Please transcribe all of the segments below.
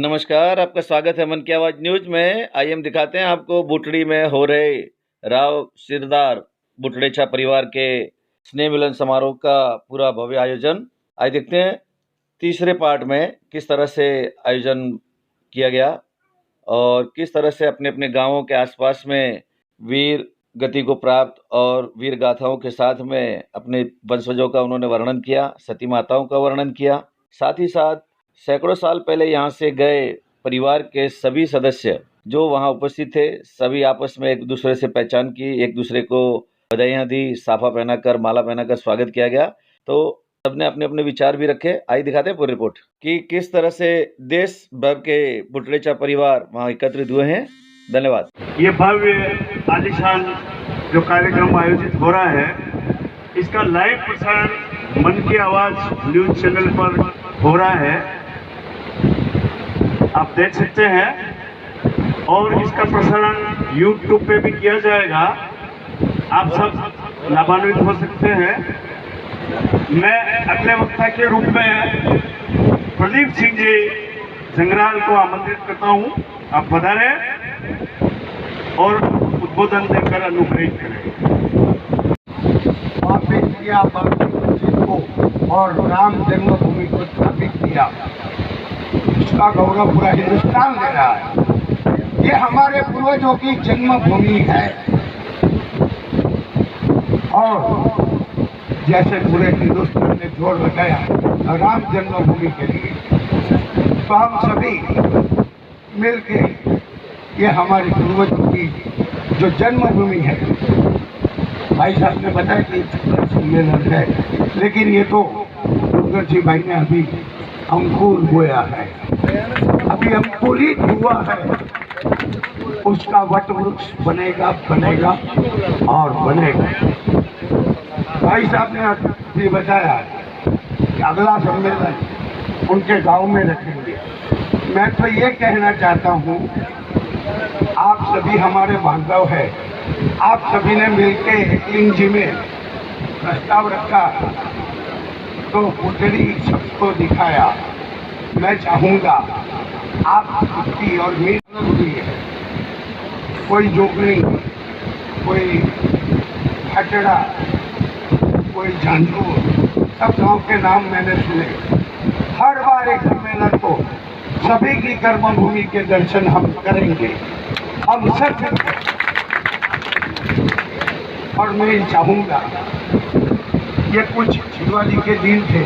नमस्कार, आपका स्वागत है मन की आवाज़ न्यूज़ में। आइए हम दिखाते हैं आपको बूटड़ी में हो रहे राव सिरदार बुटड़ेछा परिवार के स्नेह मिलन समारोह का पूरा भव्य आयोजन। आइए देखते हैं तीसरे पार्ट में किस तरह से आयोजन किया गया और किस तरह से अपने अपने गांवों के आसपास में वीर गति को प्राप्त और वीर गाथाओं के साथ में अपने वंशजों का उन्होंने वर्णन किया, सती माताओं का वर्णन किया। साथ ही साथ सैकड़ों साल पहले यहाँ से गए परिवार के सभी सदस्य जो वहाँ उपस्थित थे, सभी आपस में एक दूसरे से पहचान की, एक दूसरे को बधाइयाँ दी, साफा पहनाकर, माला पहनाकर स्वागत किया गया। तो सबने अपने अपने विचार भी रखे। आइए दिखाते हैं पूरी रिपोर्ट कि किस तरह से देश भर के बुटड़ेछा परिवार वहाँ एकत्रित हुए हैं। धन्यवाद। ये भव्य आलीशान जो कार्यक्रम आयोजित हो रहा है, इसका लाइव प्रसारण मन की आवाज़ न्यूज़ चैनल पर हो रहा है, आप देख सकते हैं। और इसका प्रसारण YouTube पे भी किया जाएगा, आप सब लाभान्वित हो सकते हैं। मैं अगले वक्ता के रूप में प्रदीप सिंह जी जंगराल को आमंत्रित करता हूं, आप पधारें और उद्बोधन देकर अनुग्रहित करें। वापिस किया मस्जिद को और राम जन्मभूमि को स्थापित किया, उसका गौरव पूरा हिंदुस्तान ले रहा है। ये हमारे पूर्वजों की जन्मभूमि है और जैसे पूरे हिंदुस्तान ने जोर लगाया राम जन्मभूमि के लिए, तो हम सभी मिलके ये हमारे पूर्वजों की जो जन्मभूमि है, भाई साहब ने बताया कि सम्मेलन है, लेकिन ये तो दुर्गा जी भाई ने अभी अंकुर बोया है, अभी अंकुरित हुआ है, उसका वट वृक्ष बनेगा बनेगा और बनेगा। भाई साहब ने अभी बताया कि अगला सम्मेलन उनके गांव में रखेंगे। मैं तो ये कहना चाहता हूँ, आप सभी हमारे बांधव है, आप सभी ने मिलके एकलिंग जी में प्रस्ताव रखा तो बुटड़ी सबको दिखाया। मैं चाहूँगा आप सबकी और मेरी भी है, कोई जोगनी, कोई हटड़ा, कोई झांझूर, सब गांव के नाम मैंने सुने। हर बार एक सम्मेलन को सभी की कर्मभूमि के दर्शन हम करेंगे, हम सब। और मैं चाहूँगा, ये कुछ दिवाली के दिन थे,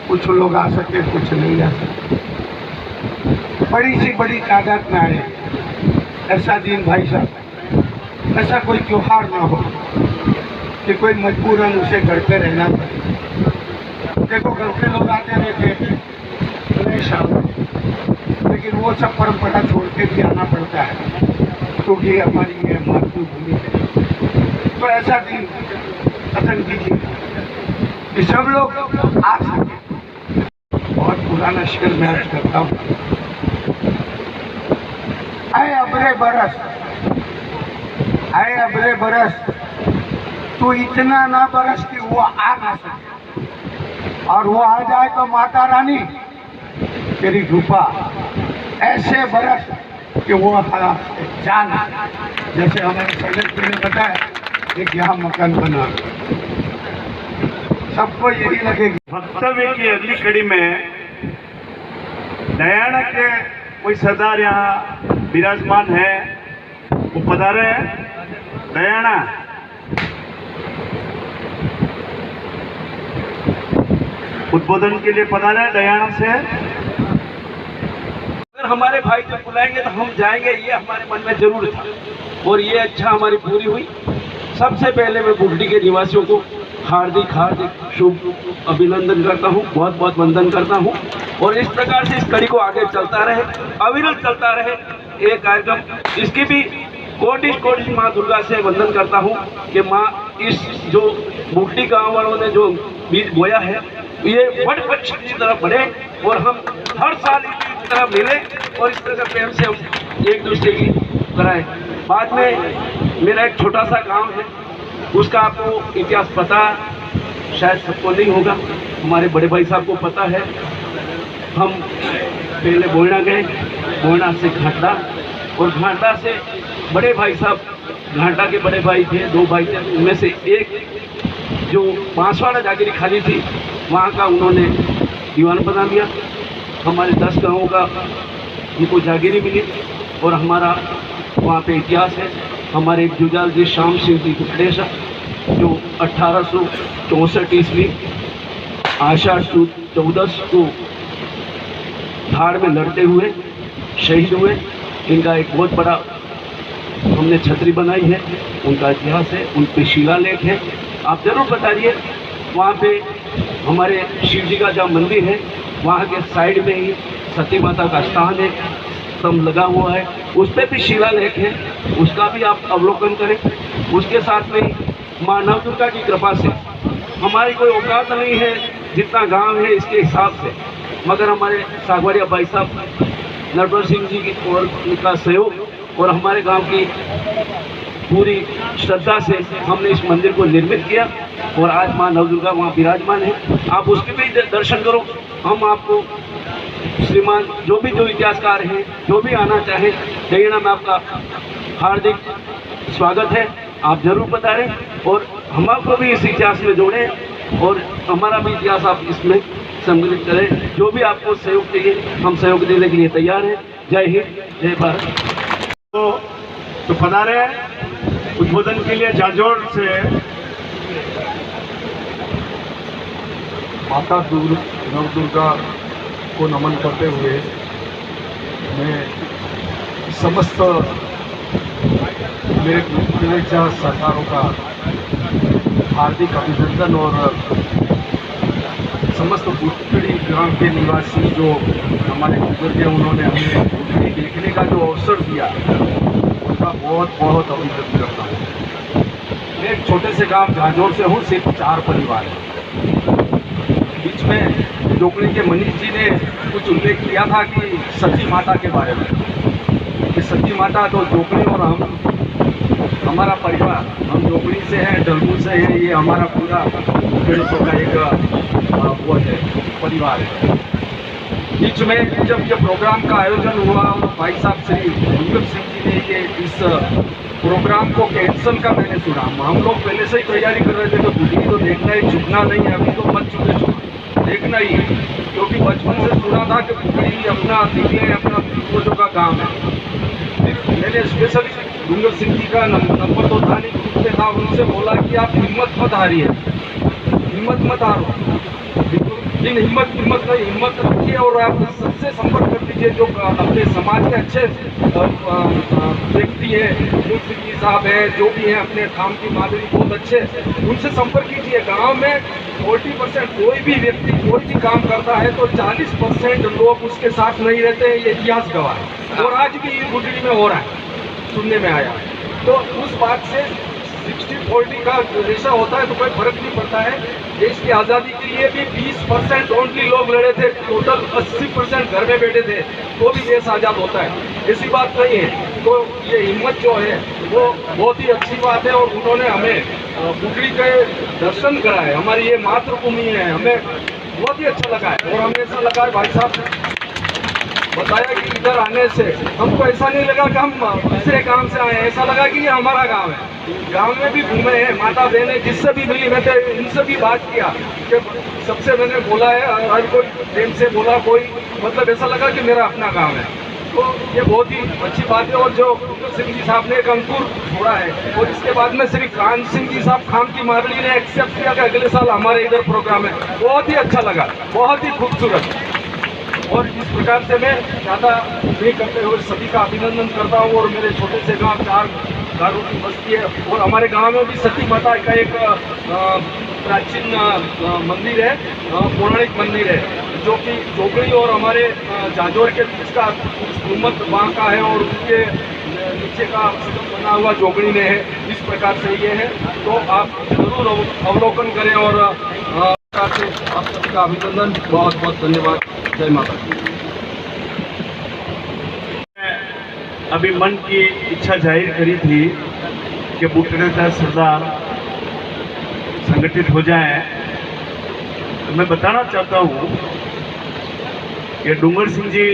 कुछ लोग आ सके, कुछ नहीं आ सके, बड़ी सी बड़ी तादाद में आए। ऐसा दिन भाई साहब, ऐसा कोई त्योहार ना हो कि कोई मजबूरन उसे घर पे रहना पड़े। देखो घर के लोग आते रहते नए साल, लेकिन वो सब परंपरा छोड़ के भी आना पड़ता है क्योंकि हमारी ये मातृभूमि है। तो ऐसा दिन पसंद कीजिए कि सब लोग आ सके। बहुत पुराना शेर मैं अर्ज करता हूँ, आए अबरे बरस, आए अबरे बरस, तू इतना ना बरस कि वो आ ना सके, और वो आ जाए तो माता रानी तेरी कृपा ऐसे बरस कि वो जाना। जैसे हमारे सैनिक ने बताया, एक यहाँ मकान बना, सबको यही लगेगी। वक्तव्य की अगली कड़ी में दयाना के कोई सरदार यहाँ विराजमान है, वो पधारे हैं। दयाना उद्बोधन के लिए पधारे हैं दयाना से। अगर हमारे भाई जब बुलाएंगे तो हम जाएंगे, ये हमारे मन में जरूर था और ये अच्छा हमारी पूरी हुई। सबसे पहले मैं बुटड़ी के निवासियों को हार्दिक हार्दिक शुभ अभिनंदन करता हूँ, बहुत बहुत वंदन करता हूँ। और इस प्रकार से इस कड़ी को आगे चलता रहे, अविरत चलता रहे ये कार्यक्रम। इसकी भी कोटि कोटि माँ दुर्गा से वंदन करता हूँ कि माँ इस जो बुटड़ी गाँव वालों ने जो बीज बोया है, ये वट वृक्ष की तरफ बढ़े और हम हर साल इसी तरह मिले और इस तरह प्रेम से हम एक दूसरे की कराएं। बाद में मेरा एक छोटा सा गांव है, उसका आपको इतिहास पता शायद सबको नहीं होगा, हमारे बड़े भाई साहब को पता है। हम पहले बोयना गए, बोयना से घाटा, और घाटा से बड़े भाई साहब, घाटा के बड़े भाई थे, 2 भाई थे, उनमें से एक जो बांसवाड़ा जागीरी खाली थी वहाँ का उन्होंने दीवान बना दिया। हमारे 10 गाँवों का उनको जागीरी मिली और हमारा वहाँ पे इतिहास है। हमारे एक जुजाल जी श्याम सिंह जी गुप्तेशा जो 1864 ईस्वी आषाढ़ सुद 14 को धाड़ में लड़ते हुए शहीद हुए। इनका एक बहुत बड़ा हमने छतरी बनाई है, उनका इतिहास है, उन पे शिलालेख है। आप जरूर बताइए। वहाँ पे हमारे शिव जी का जहाँ मंदिर है वहाँ के साइड में ही सती माता का स्थान है, स्तंभ लगा हुआ है, उस पर भी शिलालेख है, उसका भी आप अवलोकन करें। उसके साथ में माँ नवदुर्गा की कृपा से हमारी कोई औकात नहीं है जितना गांव है इसके हिसाब से, मगर हमारे सागवाड़िया भाई साहब नटवर सिंह जी की और उनका सहयोग और हमारे गांव की पूरी श्रद्धा से हमने इस मंदिर को निर्मित किया और आज माँ नवदुर्गा वहाँ विराजमान है। आप उसके भी दर्शन करो। हम आपको श्रीमान जो इतिहासकार हैं, जो भी आना चाहे, दहियाना में आपका हार्दिक स्वागत है। आप जरूर बता रहे और हम आपको भी इस इतिहास में जोड़ें और हमारा भी इतिहास आप इसमें सम्मिलित करें। जो भी आपको सहयोग चाहिए हम सहयोग देने के लिए तैयार हैं। जय हिंद, जय भारत। तो पधारे हैं उद्बोधन के लिए जाजोर से माता नवदुर्गा को नमन करते हुए मैं समस्त मेरे गुप्तेशा सरकारों का हार्दिक अभिनंदन और समस्त बुटड़ी ग्राम के निवासी जो हमारे बुजुर्ग हैं उन्होंने हमें बुटड़ी देखने का जो अवसर दिया उनका बहुत बहुत अभिनंदन करता हूँ। मैं एक छोटे से गांव झांझोर से हूँ, सिर्फ 4 परिवार हैं। बीच में जोकड़ी के मनीष जी ने कुछ उल्लेख किया था कि सती माता के बारे में, कि सती माता तो जोकड़ी और हमारा परिवार, हम जोकड़ी से हैं, डलमू से हैं, ये हमारा पूरा बुटड़ीसों का एक वो है परिवार है। बीच में जब ये प्रोग्राम का आयोजन हुआ और भाई साहब श्री दुर्गम सिंह जी ने ये इस प्रोग्राम को कैंसल का मैंने सुना। हम लोग पहले से ही तैयारी कर रहे थे तो बुटड़ी तो देखना ही, चुकना नहीं है, अभी तो मत चुके, देखना ही है, क्योंकि बचपन से सुना था कि बुटड़ी अपना दिल्ली अपना पूर्वजों का काम है। फिर मैंने स्पेशल दुर्गम सिंह जी का नंबर तो था नहीं, ग्रुप में था, उनसे बोला कि आप हिम्मत मत हारिए, हिम्मत मत हारो, लेकिन हिम्मत रखिए और आप सबसे संपर्क कर दीजिए जो अपने समाज के अच्छे व्यक्ति हैं, मुख सिंह जी साहब हैं, जो भी हैं अपने काम की मादरी बहुत अच्छे, उनसे संपर्क कीजिए। गांव में 40% कोई भी व्यक्ति कोई भी काम करता है तो 40% लोग उसके साथ नहीं रहते हैं, ये इतिहास गवाह है और आज भी बुटड़ी में हो रहा है, सुनने में आया। तो उस बात से 60-40 का रेशा होता है तो कोई फर्क नहीं पड़ता है। देश की आज़ादी के लिए भी 20% ओनली लोग लड़े थे, टोटल 80% घर में बैठे थे, तो भी देश आज़ाद होता है, ऐसी बात नहीं है। तो ये हिम्मत जो है वो बहुत ही अच्छी बात है और उन्होंने हमें बुटड़ी के दर्शन कराए, हमारी ये मातृभूमि है, हमें बहुत ही अच्छा लगा है। और हमें ऐसा लगा है भाई साहब ने बताया कि इधर आने से हमको ऐसा नहीं लगा कि हम दूसरे गांव से आए, ऐसा लगा कि ये हमारा गांव है। गांव में भी घूमे हैं, माता बहनें जिससे भी मिली, मैं तो उनसे भी बात किया कि सबसे मैंने बोला है, हर कोई प्रेम से बोला, कोई मतलब ऐसा लगा कि मेरा अपना गांव है। तो ये बहुत ही अच्छी बात है। और जो सिंह जी साहब ने एक अंकुर छोड़ा है और इसके बाद में श्री कान सिंह जी साहब खाम की मारली ने एक्सेप्ट किया कि अगले साल हमारे इधर प्रोग्राम है, बहुत ही अच्छा लगा, बहुत ही खूबसूरत। और इस प्रकार से मैं ज़्यादा नहीं करते हुए सभी का अभिनंदन करता हूँ। और मेरे छोटे से गांव 4 घरों की बस्ती है और हमारे गांव में भी सती माता का एक प्राचीन मंदिर है, पौराणिक मंदिर है, जो कि जोगड़ी और हमारे जाजोर के बीच का गुम्बद वहाँ का है और उसके नीचे का बना हुआ जोगड़ी में है। इस प्रकार से ये है, तो आप जरूर अवलोकन करें और आप सभी का अभिनंदन, बहुत बहुत धन्यवाद। जय माता। अभी मन की इच्छा जाहिर करी थी कि बुटड़ीचा सरदार संगठित हो जाए। तो मैं बताना चाहता हूँ ये डूंगर सिंह जी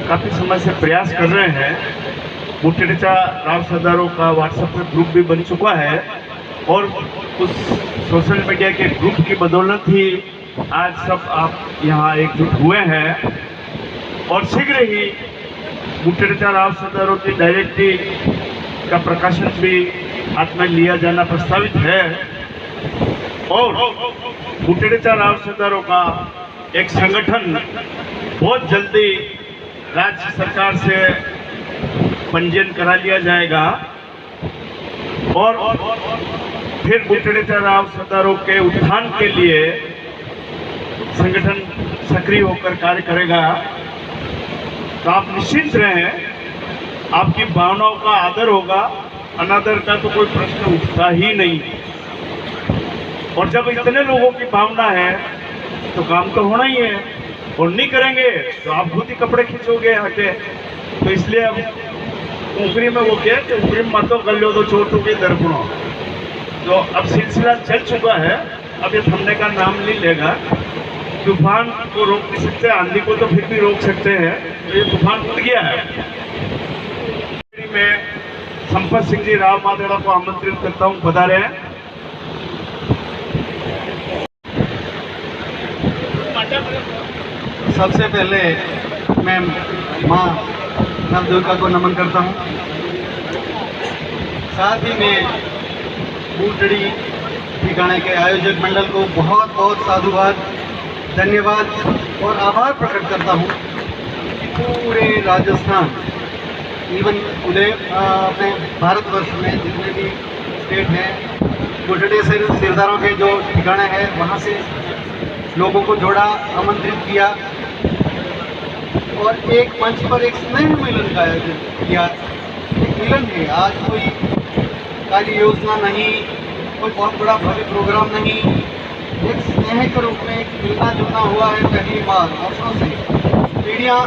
काफ़ी समय से प्रयास कर रहे हैं। बुटड़ेचा राव सरदारों का व्हाट्सएप में ग्रुप भी बन चुका है और उस सोशल मीडिया के ग्रुप की बदौलत ही आज सब आप यहाँ एकजुट हुए हैं और शीघ्र ही बुटड़ेचा राव सरदारों की डायरेक्टरी का प्रकाशन भी हाथ में लिया जाना प्रस्तावित है और बुटड़ेचा राव सरदारों का एक संगठन बहुत जल्दी राज्य सरकार से पंजीयन करा लिया जाएगा और फिर बुटड़ेचा राव सरदारों के उत्थान के लिए संगठन सक्रिय होकर कार्य करेगा। तो आप निश्चिंत रहें, आपकी भावनाओं का आदर होगा, अनादर का तो कोई प्रश्न उठता ही नहीं। और जब इतने लोगों की भावना है तो काम तो होना ही है और नहीं करेंगे तो आप खुद ही कपड़े खींचोगे हटे। तो इसलिए अब ऊपरी में वो क्या कि ऊपरी में मतों कर लो तो चोटों के दर्पणों। तो अब सिलसिला चल चुका है, अब ये थमने का नाम नहीं लेगा। तूफान को रोक नहीं सकते, आंधी को तो फिर भी रोक सकते हैं। तो ये तूफान उठ गया है। मैं संपत सिंह जी राव मादेड़ा को आमंत्रित करता हूँ, बता रहे हैं। सबसे पहले मैं माँ नवदुर्गा को नमन करता हूँ। साथ ही मैं बूटड़ी ठिकाने के आयोजक मंडल को बहुत बहुत साधुवाद, धन्यवाद और आभार प्रकट करता हूँ कि पूरे राजस्थान, इवन पूरे अपने भारतवर्ष में जितने भी स्टेट हैं, बूटड़ी सिरदारों के जो ठिकाने हैं वहाँ से लोगों को जोड़ा, आमंत्रित किया और एक मंच पर एक स्नेह मिलन का आयोजन किया। एक मिलन है, आज कोई कार्य योजना नहीं, कोई बहुत बड़ा भव्य प्रोग्राम नहीं, एक स्नेह के रूप में एक मिलना जुलना हुआ है। पहली बार वर्षों से पीढ़ियाँ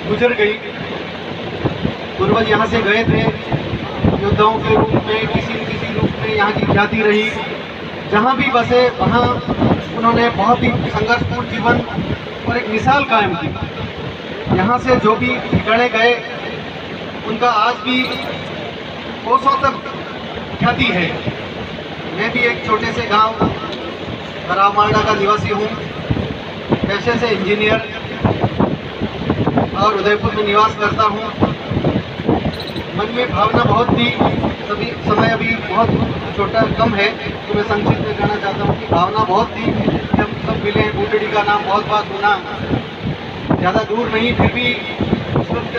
गुजर गई, पूर्वज यहाँ से गए थे योद्धाओं के रूप में, किसी न किसी रूप में यहाँ की ख्याति रही। जहाँ भी बसे वहाँ उन्होंने बहुत ही संघर्षपूर्ण जीवन और एक मिसाल कायम की। यहाँ से जो भी ठिकाने गए उनका आज भी कोसों तक ख्याति है। मैं भी एक छोटे से गांव राव मालडा का निवासी हूँ, पेशे से इंजीनियर और उदयपुर में निवास करता हूँ। मन में भावना बहुत थी, सभी समय अभी बहुत छोटा कम है तो मैं संक्षिप्त में कहना चाहता हूँ कि भावना बहुत थी। जब सब मिले, बूटड़ी का नाम बहुत बार सुना, ज़्यादा दूर नहीं, फिर भी उस वक्त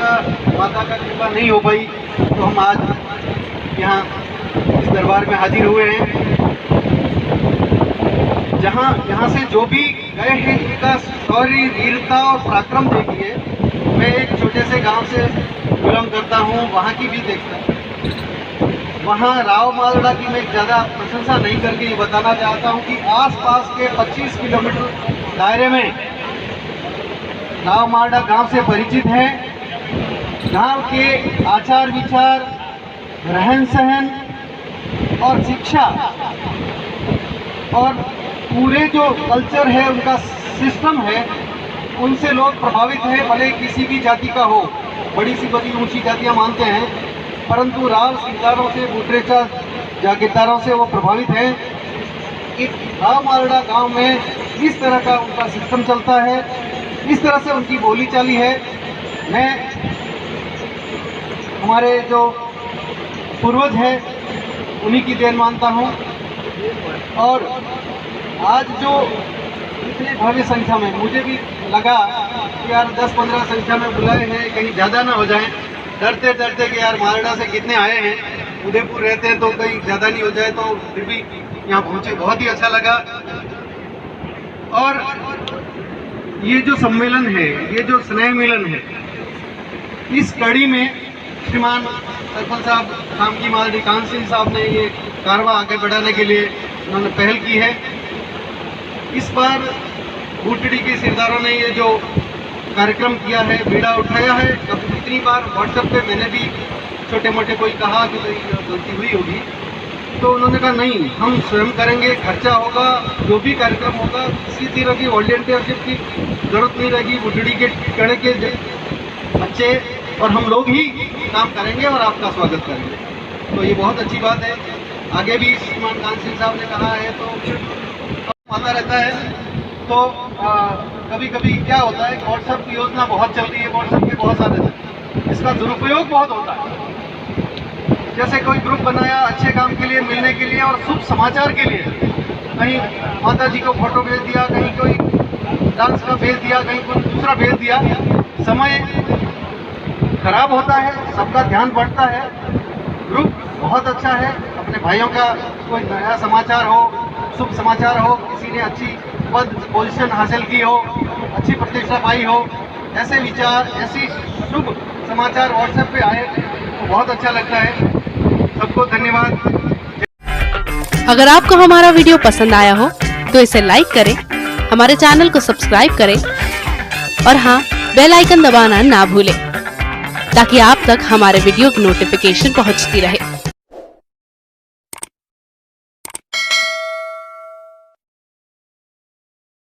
माता का कृपा नहीं हो पाई तो हम आज यहाँ इस दरबार में हाजिर हुए हैं। यहाँ से जो भी गए हैं उनका शौर्य, वीरता और पराक्रम देखिए। मैं एक छोटे से गांव से बिलोंग करता हूँ, वहाँ की भी देखता हूँ। वहाँ राव मालडा की मैं ज़्यादा प्रशंसा नहीं करके ये बताना चाहता हूँ कि आसपास के 25 किलोमीटर दायरे में राव मालडा गांव से परिचित है। गांव के आचार विचार, रहन सहन और शिक्षा और पूरे जो कल्चर है, उनका सिस्टम है, उनसे लोग प्रभावित हैं। भले किसी भी जाति का हो, बड़ी सी बड़ी ऊंची जातियां मानते हैं, परंतु राव सिरदारों से, बूटड़ेचा जागीरदारों से वो प्रभावित हैं। एक राव मालडा गांव में इस तरह का उनका सिस्टम चलता है, इस तरह से उनकी बोली चाली है। मैं हमारे जो पूर्वज हैं उन्हीं की देन मानता हूँ। और आज जो इतनी भव्य संख्या में, मुझे भी लगा कि यार 10-15 संख्या में बुलाए हैं, कहीं ज़्यादा ना हो जाए, डरते डरते कि यार मालडा से कितने आए हैं, उदयपुर रहते हैं तो कहीं ज़्यादा नहीं हो जाए, तो फिर भी यहाँ पहुँचे, बहुत ही अच्छा लगा। और ये जो सम्मेलन है, ये जो स्नेह मिलन है, इस कड़ी में श्रीमान सरपंच साहब कामकी मालडी कान सिंह साहब ने ये कारवा आगे बढ़ाने के लिए उन्होंने पहल की है। इस बार बूटड़ी के सिरदारों ने ये जो कार्यक्रम किया है, बीड़ा उठाया है। अब कितनी बार व्हाट्सएप पे मैंने भी छोटे मोटे कोई कहा कि गलती हुई होगी, तो उन्होंने कहा नहीं, हम स्वयं करेंगे, खर्चा होगा, जो भी कार्यक्रम होगा किसी तरह की वॉलंटियरशिप की जरूरत नहीं रहेगी। बुटड़ी के कड़े के बच्चे और हम लोग ही काम करेंगे और आपका स्वागत करेंगे। तो ये बहुत अच्छी बात है। आगे भी श्रीमान कान सिंह साहब ने कहा है तो आता रहता है। तो कभी कभी क्या होता है कि व्हाट्सएप की योजना बहुत चल रही है, व्हाट्सएप पे बहुत सारे, इसका दुरुपयोग बहुत होता है। जैसे कोई ग्रुप बनाया अच्छे काम के लिए, मिलने के लिए और शुभ समाचार के लिए, कहीं माता जी को फोटो भेज दिया, कहीं कोई डांस का भेज दिया, कहीं कोई दूसरा भेज दिया, समय खराब होता है, सबका ध्यान बढ़ता है। ग्रुप बहुत अच्छा है। अपने भाइयों का कोई नया समाचार हो, शुभ समाचार हो, किसी ने अच्छी पद पोजीशन हासिल की हो, अच्छी प्रतिष्ठा पाई हो, ऐसे विचार, ऐसी शुभ समाचार व्हाट्सएप पे आए तो बहुत अच्छा लगता है। सबको धन्यवाद। अगर आपको हमारा वीडियो पसंद आया हो तो इसे लाइक करें, हमारे चैनल को सब्सक्राइब करें और हाँ, बेल आइकन दबाना ना भूलें ताकि आप तक हमारे वीडियो की नोटिफिकेशन पहुंचती रहे।